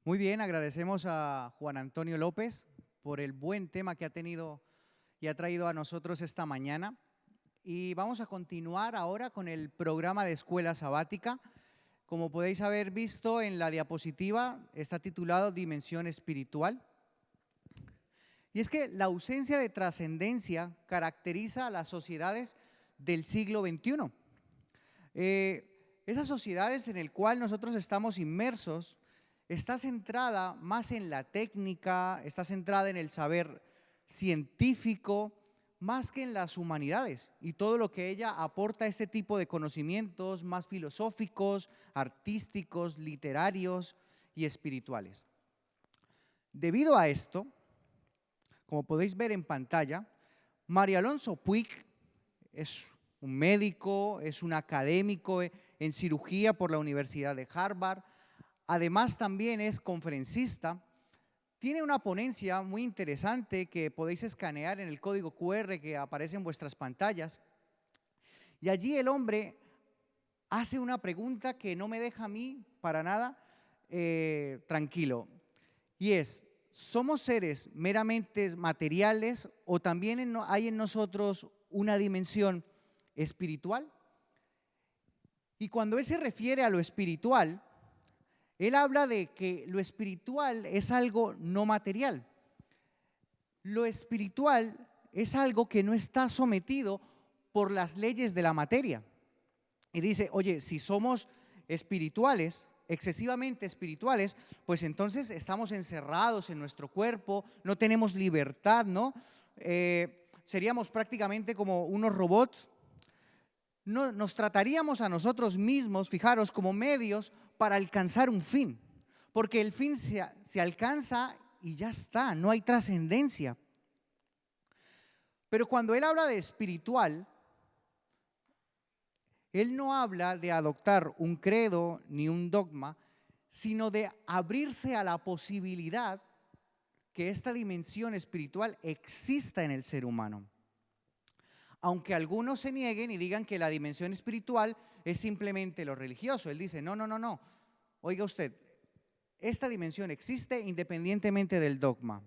Muy bien, agradecemos a Juan Antonio López por el buen tema que ha tenido y ha traído a nosotros esta mañana. Y vamos a continuar ahora con el programa de escuela sabática. Como podéis haber visto en la diapositiva, está titulado Dimensión Espiritual. Y es que la ausencia de trascendencia caracteriza a las sociedades del siglo XXI. Esas sociedades en las cuales nosotros estamos inmersos está centrada más en la técnica, está centrada en el saber científico, más que en las humanidades y todo lo que ella aporta a este tipo de conocimientos más filosóficos, artísticos, literarios y espirituales. Debido a esto, como podéis ver en pantalla, Mario Alonso Puig es un médico, es un académico en cirugía por la Universidad de Harvard. Además también es conferencista, tiene una ponencia muy interesante que podéis escanear en el código QR que aparece en vuestras pantallas. Y allí el hombre hace una pregunta que no me deja a mí para nada tranquilo. Y es, ¿somos seres meramente materiales o también hay en nosotros una dimensión espiritual? Y cuando él se refiere a lo espiritual, él habla de que lo espiritual es algo no material. Lo espiritual es algo que no está sometido por las leyes de la materia. Y dice, oye, si somos espirituales, excesivamente espirituales, pues entonces estamos encerrados en nuestro cuerpo, no tenemos libertad, ¿no? Seríamos prácticamente como unos robots. No, nos trataríamos a nosotros mismos, fijaros, como medios para alcanzar un fin, porque el fin se alcanza y ya está, no hay trascendencia. Pero cuando él habla de espiritual, él no habla de adoptar un credo ni un dogma, sino de abrirse a la posibilidad que esta dimensión espiritual exista en el ser humano. Aunque algunos se nieguen y digan que la dimensión espiritual es simplemente lo religioso. Él dice, no. Oiga usted, esta dimensión existe independientemente del dogma.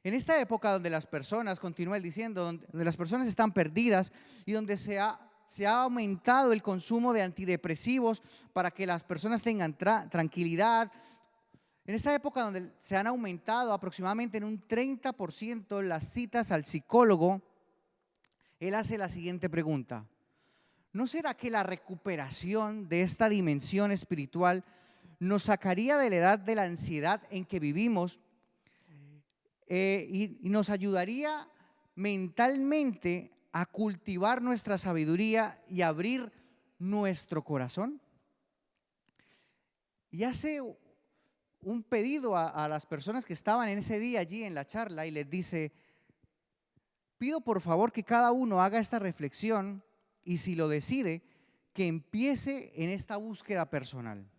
En esta época donde las personas, continúa él diciendo, donde las personas están perdidas y donde se ha aumentado el consumo de antidepresivos para que las personas tengan tranquilidad. En esta época donde se han aumentado aproximadamente en un 30% las citas al psicólogo, él hace la siguiente pregunta: ¿no será que la recuperación de esta dimensión espiritual nos sacaría de la edad de la ansiedad en que vivimos y nos ayudaría mentalmente a cultivar nuestra sabiduría y abrir nuestro corazón? Y hace un pedido a las personas que estaban en ese día allí en la charla y les dice: pido por favor que cada uno haga esta reflexión y si lo decide, que empiece en esta búsqueda personal.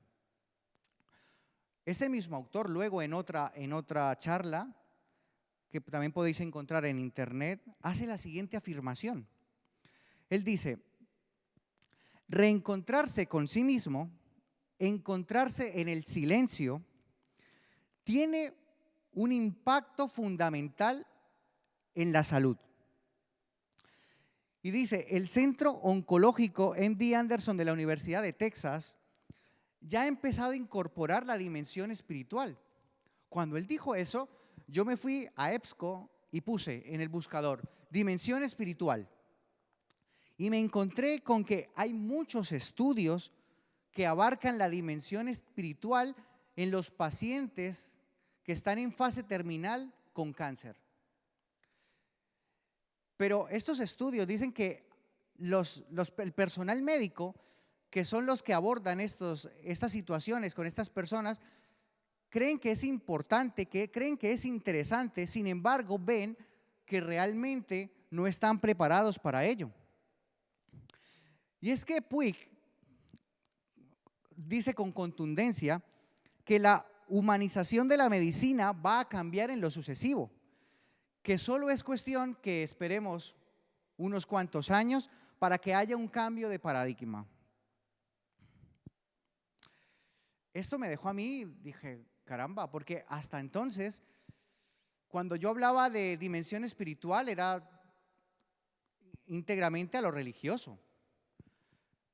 Ese mismo autor luego en otra charla, que también podéis encontrar en internet, hace la siguiente afirmación. Él dice, reencontrarse con sí mismo, encontrarse en el silencio, tiene un impacto fundamental en la salud. Y dice, el Centro Oncológico MD Anderson de la Universidad de Texas ya ha empezado a incorporar la dimensión espiritual. Cuando él dijo eso, yo me fui a EBSCO y puse en el buscador dimensión espiritual. Y me encontré con que hay muchos estudios que abarcan la dimensión espiritual en los pacientes que están en fase terminal con cáncer. Pero estos estudios dicen que el personal médico, que son los que abordan estas situaciones con estas personas, creen que es importante, creen que es interesante, sin embargo ven que realmente no están preparados para ello. Y es que Puig dice con contundencia que la humanización de la medicina va a cambiar en lo sucesivo, que solo es cuestión que esperemos unos cuantos años para que haya un cambio de paradigma. Esto me dejó a mí, dije, caramba, porque hasta entonces, cuando yo hablaba de dimensión espiritual, era íntegramente a lo religioso.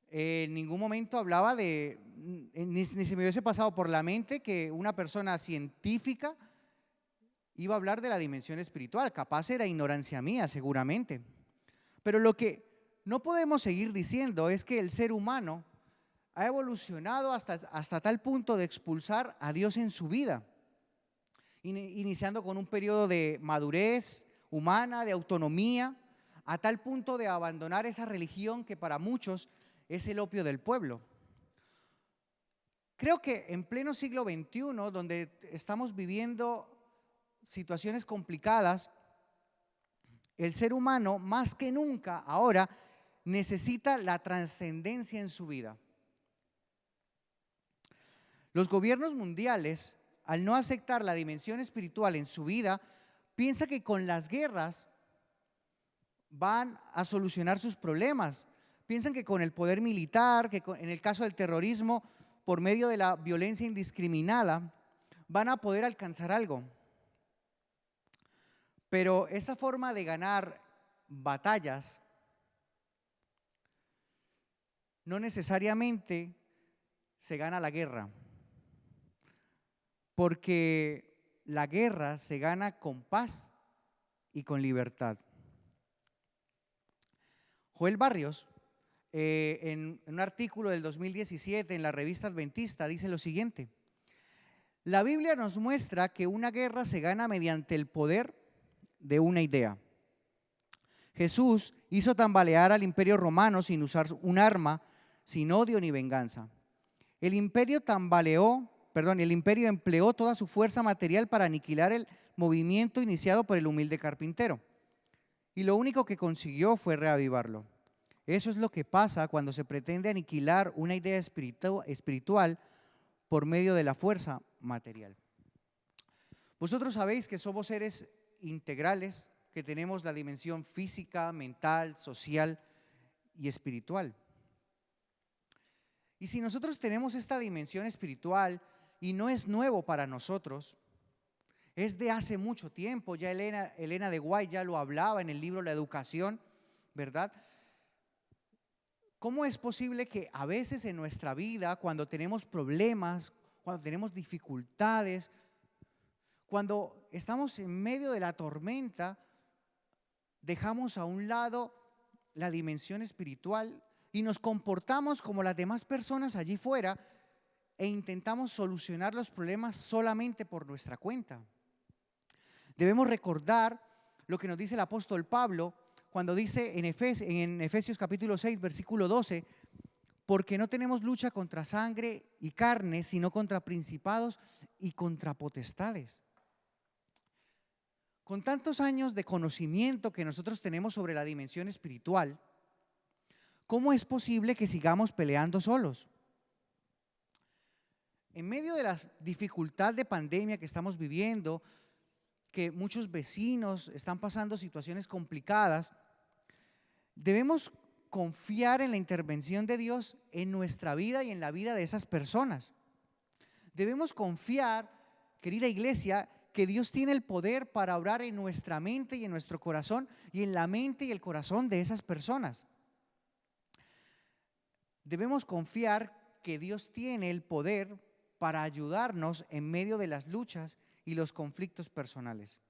En ningún momento hablaba ni se me hubiese pasado por la mente que una persona científica iba a hablar de la dimensión espiritual. Capaz era ignorancia mía, seguramente. Pero lo que no podemos seguir diciendo es que el ser humano ha evolucionado hasta tal punto de expulsar a Dios en su vida, iniciando con un periodo de madurez humana, de autonomía, a tal punto de abandonar esa religión que para muchos es el opio del pueblo. Creo que en pleno siglo XXI, donde estamos viviendo situaciones complicadas, el ser humano más que nunca ahora necesita la trascendencia en su vida. Los gobiernos mundiales, al no aceptar la dimensión espiritual en su vida, piensan que con las guerras van a solucionar sus problemas. Piensan que con el poder militar, en el caso del terrorismo, por medio de la violencia indiscriminada, van a poder alcanzar algo. Pero esa forma de ganar batallas no necesariamente se gana la guerra, porque la guerra se gana con paz y con libertad. Joel Barrios, en un artículo del 2017 en la revista Adventista, dice lo siguiente: la Biblia nos muestra que una guerra se gana mediante el poder de una idea. Jesús hizo tambalear al imperio romano sin usar un arma, sin odio ni venganza. El imperio empleó toda su fuerza material para aniquilar el movimiento iniciado por el humilde carpintero. Y lo único que consiguió fue reavivarlo. Eso es lo que pasa cuando se pretende aniquilar una idea espiritual por medio de la fuerza material. Vosotros sabéis que somos seres integrales, que tenemos la dimensión física, mental, social y espiritual. Y si nosotros tenemos esta dimensión espiritual y no es nuevo para nosotros, es de hace mucho tiempo, ya Elena de White ya lo hablaba en el libro La Educación, ¿verdad? ¿Cómo es posible que a veces en nuestra vida, cuando tenemos problemas, cuando tenemos dificultades, cuando estamos en medio de la tormenta, dejamos a un lado la dimensión espiritual y nos comportamos como las demás personas allí fuera e intentamos solucionar los problemas solamente por nuestra cuenta? Debemos recordar lo que nos dice el apóstol Pablo cuando dice en Efesios capítulo 6, versículo 12, porque no tenemos lucha contra sangre y carne, sino contra principados y contra potestades. Con tantos años de conocimiento que nosotros tenemos sobre la dimensión espiritual, ¿cómo es posible que sigamos peleando solos? En medio de la dificultad de pandemia que estamos viviendo, que muchos vecinos están pasando situaciones complicadas, debemos confiar en la intervención de Dios en nuestra vida y en la vida de esas personas. Debemos confiar, querida iglesia, que Dios tiene el poder para obrar en nuestra mente y en nuestro corazón y en la mente y el corazón de esas personas. Debemos confiar que Dios tiene el poder para ayudarnos en medio de las luchas y los conflictos personales.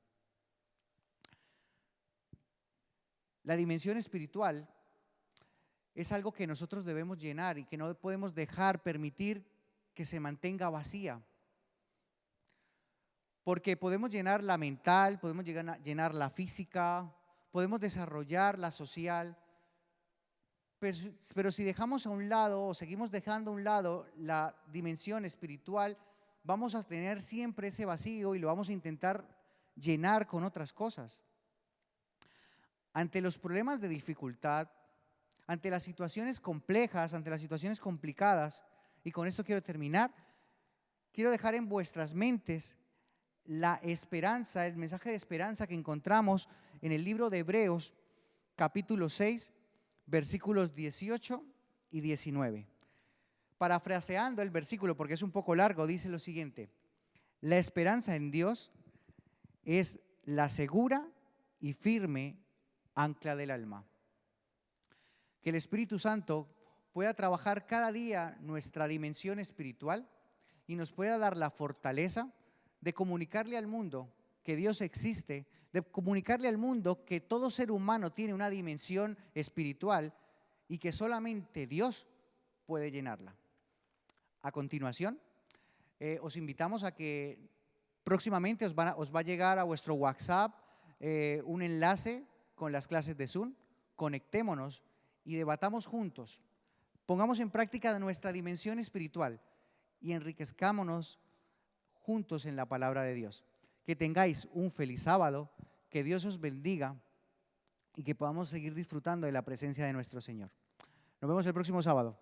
La dimensión espiritual es algo que nosotros debemos llenar y que no podemos permitir que se mantenga vacía. Porque podemos llenar la mental, podemos llenar la física, podemos desarrollar la social, pero si dejamos a un lado o seguimos dejando a un lado la dimensión espiritual, vamos a tener siempre ese vacío y lo vamos a intentar llenar con otras cosas. Ante los problemas de dificultad, ante las situaciones complejas, ante las situaciones complicadas, y con esto quiero terminar, quiero dejar en vuestras mentes la esperanza, el mensaje de esperanza que encontramos en el libro de Hebreos, capítulo 6, versículos 18 y 19. Parafraseando el versículo, porque es un poco largo, dice lo siguiente: la esperanza en Dios es la segura y firme ancla del alma. Que el Espíritu Santo pueda trabajar cada día nuestra dimensión espiritual y nos pueda dar la fortaleza de comunicarle al mundo que Dios existe, de comunicarle al mundo que todo ser humano tiene una dimensión espiritual y que solamente Dios puede llenarla. A continuación, os invitamos a que próximamente os va a llegar a vuestro WhatsApp un enlace con las clases de Zoom. Conectémonos y debatamos juntos. Pongamos en práctica nuestra dimensión espiritual y enriquezcámonos juntos en la palabra de Dios. Que tengáis un feliz sábado, que Dios os bendiga y que podamos seguir disfrutando de la presencia de nuestro Señor. Nos vemos el próximo sábado.